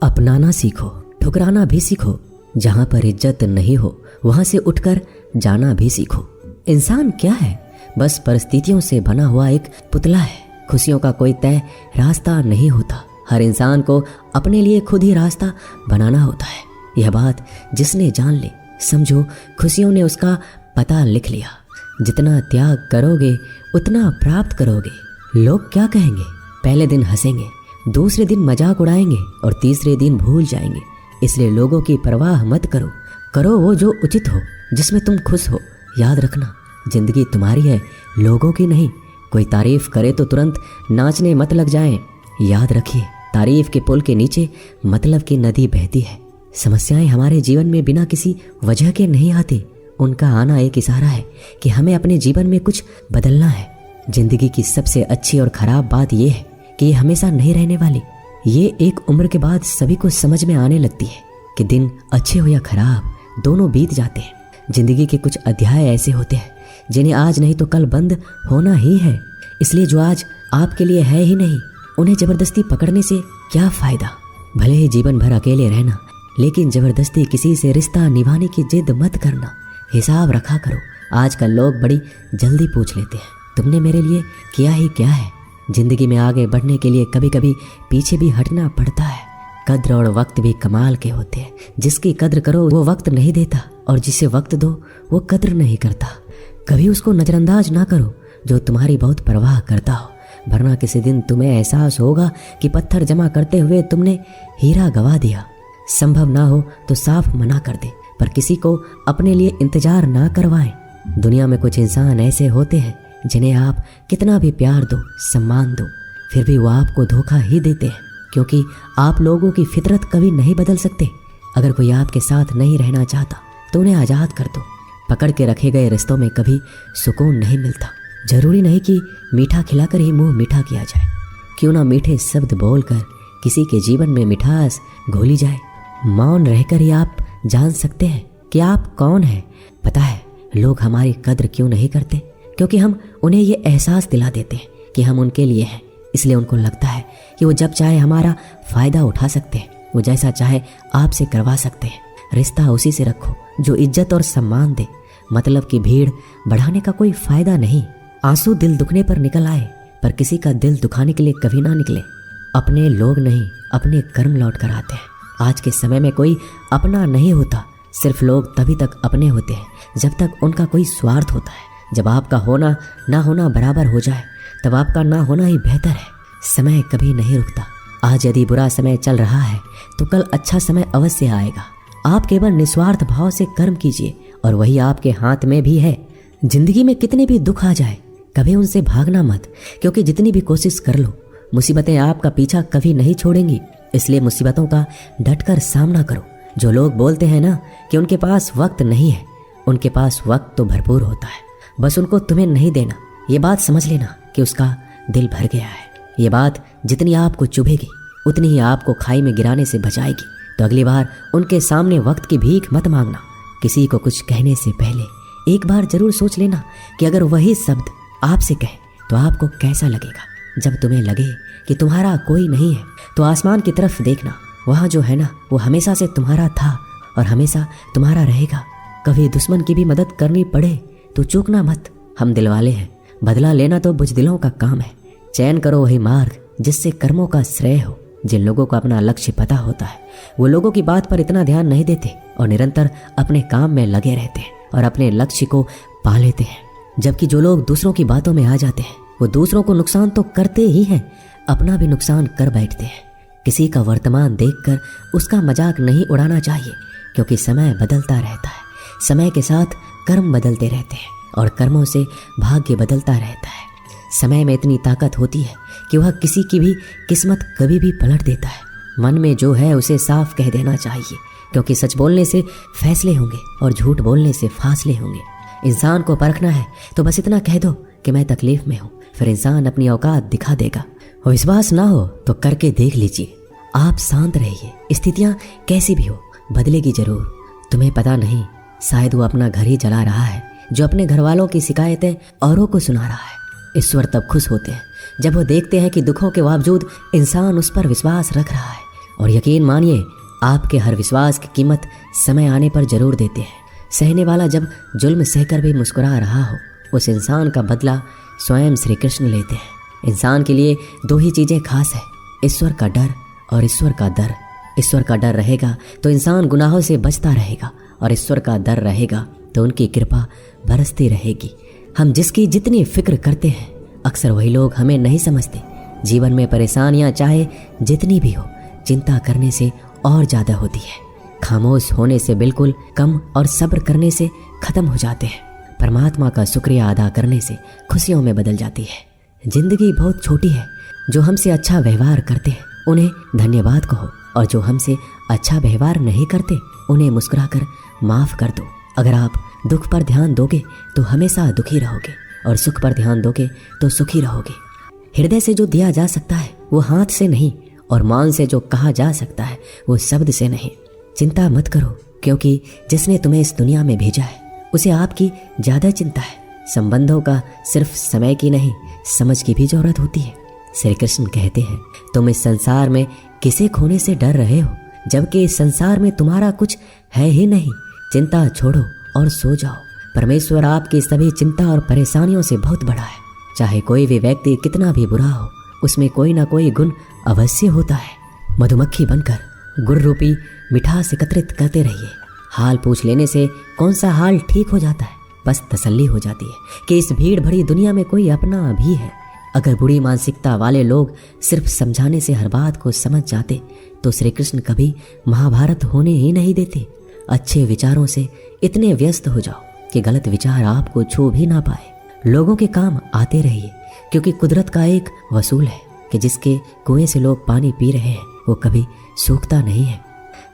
अपनाना सीखो, ठुकराना भी सीखो। जहाँ पर इज्जत नहीं हो वहाँ से उठकर जाना भी सीखो। इंसान क्या है? बस परिस्थितियों से बना हुआ एक पुतला है। खुशियों का कोई तय रास्ता नहीं होता। हर इंसान को अपने लिए खुद ही रास्ता बनाना होता है। यह बात जिसने जान ली, समझो खुशियों ने उसका पता लिख लिया। जितना त्याग करोगे उतना प्राप्त करोगे। लोग क्या कहेंगे? पहले दिन हंसेंगे, दूसरे दिन मजाक उड़ाएंगे और तीसरे दिन भूल जाएंगे। इसलिए लोगों की परवाह मत करो। करो वो जो उचित हो, जिसमें तुम खुश हो। याद रखना, जिंदगी तुम्हारी है, लोगों की नहीं। कोई तारीफ करे तो तुरंत नाचने मत लग जाएं। याद रखिए, तारीफ के पुल के नीचे मतलब की नदी बहती है। समस्याएं हमारे जीवन में बिना किसी वजह के नहीं आती। उनका आना एक इशारा है कि हमें अपने जीवन में कुछ बदलना है। जिंदगी की सबसे अच्छी और खराब बात यह है कि ये हमेशा नहीं रहने वाली। ये एक उम्र के बाद सभी को समझ में आने लगती है कि दिन अच्छे हो या खराब, दोनों बीत जाते हैं। जिंदगी के कुछ अध्याय ऐसे होते हैं जिन्हें आज नहीं तो कल बंद होना ही है। इसलिए जो आज आपके लिए है ही नहीं, उन्हें जबरदस्ती पकड़ने से क्या फायदा। भले ही जीवन भर अकेले रहना, लेकिन जबरदस्ती किसी से रिश्ता निभाने की जिद मत करना। हिसाब रखा करो। आजकल लोग बड़ी जल्दी पूछ लेते हैं, तुमने मेरे लिए किया ही क्या है। जिंदगी में आगे बढ़ने के लिए कभी कभी पीछे भी हटना पड़ता है। कद्र और वक्त भी कमाल के होते हैं। जिसकी कद्र करो वो वक्त नहीं देता, और जिसे वक्त दो वो कद्र नहीं करता। कभी उसको नजरअंदाज ना करो जो तुम्हारी बहुत परवाह करता हो, वरना किसी दिन तुम्हें एहसास होगा कि पत्थर जमा करते हुए तुमने हीरा गवा दिया। संभव ना हो तो साफ मना कर दे, पर किसी को अपने लिए इंतजार ना करवाएं। दुनिया में कुछ इंसान ऐसे होते हैं जिन्हें आप कितना भी प्यार दो, सम्मान दो, फिर भी वो आपको धोखा ही देते हैं, क्योंकि आप लोगों की फितरत कभी नहीं बदल सकते। अगर कोई आपके साथ नहीं रहना चाहता तो उन्हें आज़ाद कर दो। पकड़ के रखे गए रिश्तों में कभी सुकून नहीं मिलता। जरूरी नहीं कि मीठा खिलाकर ही मुंह मीठा किया जाए। क्यों ना मीठे शब्द बोलकर किसी के जीवन में मिठास घोली जाए। मौन रहकर ही आप जान सकते हैं कि आप कौन हैं। पता है लोग हमारी कद्र क्यों नहीं करते? क्योंकि हम उन्हें ये एहसास दिला देते हैं कि हम उनके लिए हैं। इसलिए उनको लगता है कि वो जब चाहे हमारा फ़ायदा उठा सकते हैं, वो जैसा चाहे आपसे करवा सकते हैं। रिश्ता उसी से रखो जो इज्जत और सम्मान दे। मतलब की भीड़ बढ़ाने का कोई फ़ायदा नहीं। आंसू दिल दुखने पर निकल आए, पर किसी का दिल दुखाने के लिए कभी ना निकले। अपने लोग नहीं, अपने कर्म लौट कर आते हैं। आज के समय में कोई अपना नहीं होता। सिर्फ लोग तभी तक अपने होते हैं जब तक उनका कोई स्वार्थ होता है। जब आपका होना ना होना बराबर हो जाए, तब आपका ना होना ही बेहतर है। समय कभी नहीं रुकता। आज यदि बुरा समय चल रहा है तो कल अच्छा समय अवश्य आएगा। आप केवल निस्वार्थ भाव से कर्म कीजिए और वही आपके हाथ में भी है। जिंदगी में कितने भी दुख आ जाए, कभी उनसे भागना मत, क्योंकि जितनी भी कोशिश कर लो, मुसीबतें आपका पीछा कभी नहीं छोड़ेंगी। इसलिए मुसीबतों का डटकर सामना करो। जो लोग बोलते हैं ना कि उनके पास वक्त नहीं है, उनके पास वक्त तो भरपूर होता है, बस उनको तुम्हें नहीं देना। ये बात समझ लेना कि उसका दिल भर गया है। ये बात जितनी आपको चुभेगी उतनी ही आपको खाई में गिराने से बचाएगी। तो अगली बार उनके सामने वक्त की भीख मत मांगना। किसी को कुछ कहने से पहले एक बार जरूर सोच लेना कि अगर वही शब्द आपसे कहे तो आपको कैसा लगेगा। जब तुम्हें लगे कि तुम्हारा कोई नहीं है तो आसमान की तरफ देखना। वहाँ जो है ना, वो हमेशा से तुम्हारा था और हमेशा तुम्हारा रहेगा। कभी दुश्मन की भी मदद करनी पड़े तो चूकना मत। हम दिलवाले हैं, बदला लेना तो बुजदिलों का काम है। चयन करो वही मार्ग जिससे कर्मों का श्रेय हो। जिन लोगों को अपना लक्ष्य पता होता है वो लोगों की बात पर इतना ध्यान नहीं देते और निरंतर अपने काम में लगे रहते हैं और अपने लक्ष्य को पा लेते हैं। जबकि जो लोग दूसरों की बातों में आ जाते हैं वो दूसरों को नुकसान तो करते ही हैं, अपना भी नुकसान कर बैठते हैं। किसी का वर्तमान देखकर उसका मजाक नहीं उड़ाना चाहिए, क्योंकि समय बदलता रहता है। समय के साथ कर्म बदलते रहते हैं और कर्मों से भाग्य बदलता रहता है। समय में इतनी ताकत होती है कि वह किसी की भी किस्मत कभी भी पलट देता है। मन में जो है उसे साफ कह देना चाहिए, क्योंकि सच बोलने से फैसले होंगे और झूठ बोलने से फासले होंगे। इंसान को परखना है तो बस इतना कह दो कि मैं तकलीफ में हूँ, फिर इंसान अपनी औकात दिखा देगा। और विश्वास ना हो तो करके देख लीजिए। आप शांत रहिए, स्थितियाँ कैसी भी हो बदलेगी जरूर। तुम्हें पता नहीं, शायद वो अपना घर ही जला रहा है जो अपने घर वालों की शिकायतें औरों को सुना रहा है। ईश्वर तब खुश होते हैं जब वो देखते हैं कि दुखों के बावजूद इंसान उस पर विश्वास रख रहा है। और यकीन मानिए आपके हर विश्वास की कीमत समय आने पर जरूर देते हैं। सहने वाला जब जुल्म सहकर भी मुस्कुरा रहा हो, उस इंसान का बदला स्वयं श्री कृष्ण लेते हैं। इंसान के लिए दो ही चीज़ें खास है, ईश्वर का डर और ईश्वर का दर। ईश्वर का डर रहेगा तो इंसान गुनाहों से बचता रहेगा, और ईश्वर का डर रहेगा तो उनकी कृपा बरसती रहेगी। हम जिसकी जितनी फिक्र करते हैं, अक्सर वही लोग हमें नहीं समझते। जीवन में परेशानियां चाहे जितनी भी हो, चिंता करने से और ज़्यादा होती है। खामोश होने से बिल्कुल कम और सब्र करने से ख़त्म हो जाते हैं। परमात्मा का शुक्रिया अदा करने से खुशियों में बदल जाती है। जिंदगी बहुत छोटी है। जो हमसे अच्छा व्यवहार करते हैं उन्हें धन्यवाद कहो, और जो हमसे अच्छा व्यवहार नहीं करते उन्हें मुस्कुराकर माफ़ कर दो। अगर आप दुख पर ध्यान दोगे तो हमेशा दुखी रहोगे, और सुख पर ध्यान दोगे तो सुखी रहोगे। हृदय से जो दिया जा सकता है वो हाथ से नहीं, और मान से जो कहा जा सकता है वो शब्द से नहीं। चिंता मत करो, क्योंकि जिसने तुम्हें इस दुनिया में भेजा है उसे आपकी ज़्यादा चिंता है। संबंधों का सिर्फ समय की नहीं, समझ की भी जरूरत होती है। श्री कृष्ण कहते हैं, तुम इस संसार में किसे खोने से डर रहे हो, जबकि इस संसार में तुम्हारा कुछ है ही नहीं। चिंता छोड़ो और सो जाओ। परमेश्वर आपकी सभी चिंता और परेशानियों से बहुत बड़ा है। चाहे कोई भी व्यक्ति कितना भी बुरा हो, उसमें कोई ना कोई गुण अवश्य होता है। मधुमक्खी बनकर गुण रूपी मिठास एकत्रित करते रहिए। हाल पूछ लेने से कौन सा हाल ठीक हो जाता है, बस तसल्ली हो जाती है कि इस भीड़ भरी दुनिया में कोई अपना भी है। अगर बुरी मानसिकता वाले लोग सिर्फ समझाने से हर बात को समझ जाते तो श्री कृष्ण कभी महाभारत होने ही नहीं देते। अच्छे विचारों से इतने व्यस्त हो जाओ कि गलत विचार आपको छू भी ना पाए। लोगों के काम आते रहिए, क्योंकि कुदरत का एक वसूल है कि जिसके कुएं से लोग पानी पी रहे हैं वो कभी सूखता नहीं है।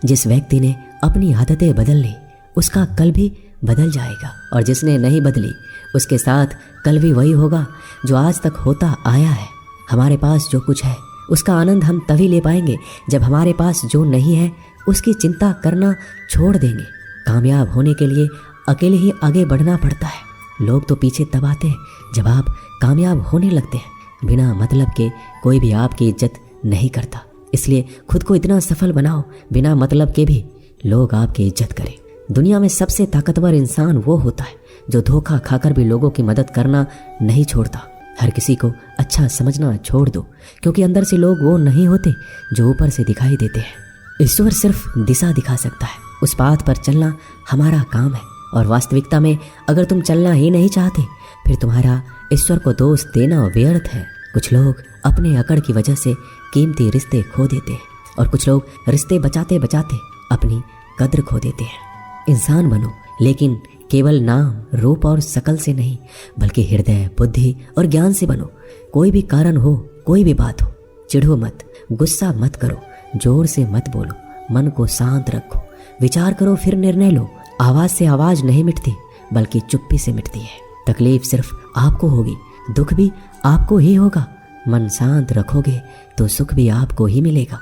जिस व्यक्ति ने अपनी आदतें बदल ली उसका कल भी बदल जाएगा, और जिसने नहीं बदली उसके साथ कल भी वही होगा जो आज तक होता आया है। हमारे पास जो कुछ है उसका आनंद हम तभी ले पाएंगे जब हमारे पास जो नहीं है उसकी चिंता करना छोड़ देंगे। कामयाब होने के लिए अकेले ही आगे बढ़ना पड़ता है। लोग तो पीछे तब आते हैं जब आप कामयाब होने लगते हैं। बिना मतलब के कोई भी आपकी इज्जत नहीं करता, इसलिए खुद को इतना सफल बनाओ बिना मतलब के भी लोग आपकी इज्जत करें। दुनिया में सबसे ताकतवर इंसान वो होता है जो धोखा खाकर भी लोगों की मदद करना नहीं छोड़ता। हर किसी को अच्छा समझना छोड़ दो, क्योंकि अंदर से लोग वो नहीं होते जो ऊपर से दिखाई देते हैं। ईश्वर सिर्फ दिशा दिखा सकता है, उस पाथ पर चलना हमारा काम है। और वास्तविकता में अगर तुम चलना ही नहीं चाहते फिर तुम्हारा ईश्वर को दोष देना व्यर्थ है। कुछ लोग अपने अकड़ की वजह से कीमती रिश्ते खो देते हैं, और कुछ लोग रिश्ते बचाते बचाते अपनी कद्र खो देते हैं। इंसान बनो, लेकिन केवल नाम, रूप और शकल से नहीं, बल्कि हृदय, बुद्धि और ज्ञान से बनो। कोई भी कारण हो, कोई भी बात हो, चिढ़ो मत, गुस्सा मत करो, जोर से मत बोलो, मन को शांत रखो, विचार करो फिर निर्णय लो। आवाज से आवाज नहीं मिटती, बल्कि चुप्पी से मिटती है। तकलीफ सिर्फ आपको होगी, दुख भी आपको ही होगा। मन शांत रखोगे तो सुख भी आपको ही मिलेगा।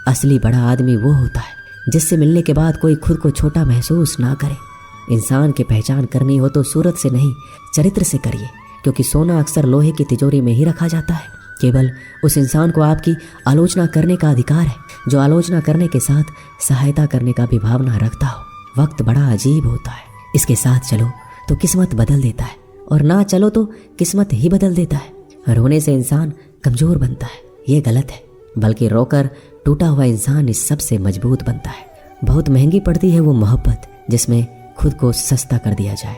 असली बड़ा आदमी वो होता है जिससे मिलने के बाद कोई खुद को छोटा महसूस ना करे। इंसान की पहचान करनी हो तो सूरत से नहीं, चरित्र से करिए, क्योंकि सोना अक्सर लोहे की तिजोरी में ही रखा जाता है। केवल उस इंसान को आपकी आलोचना करने का अधिकार है जो आलोचना करने के साथ सहायता करने का भी भावना रखता हो। वक्त बड़ा अजीब होता है, इसके साथ चलो तो किस्मत बदल देता है, और ना चलो तो किस्मत ही बदल देता है। रोने से इंसान कमजोर बनता है, ये गलत है, बल्कि रोकर टूटा हुआ इंसान इस सबसे मजबूत बनता है। बहुत महंगी पड़ती है वो मोहब्बत जिसमें खुद को सस्ता कर दिया जाए।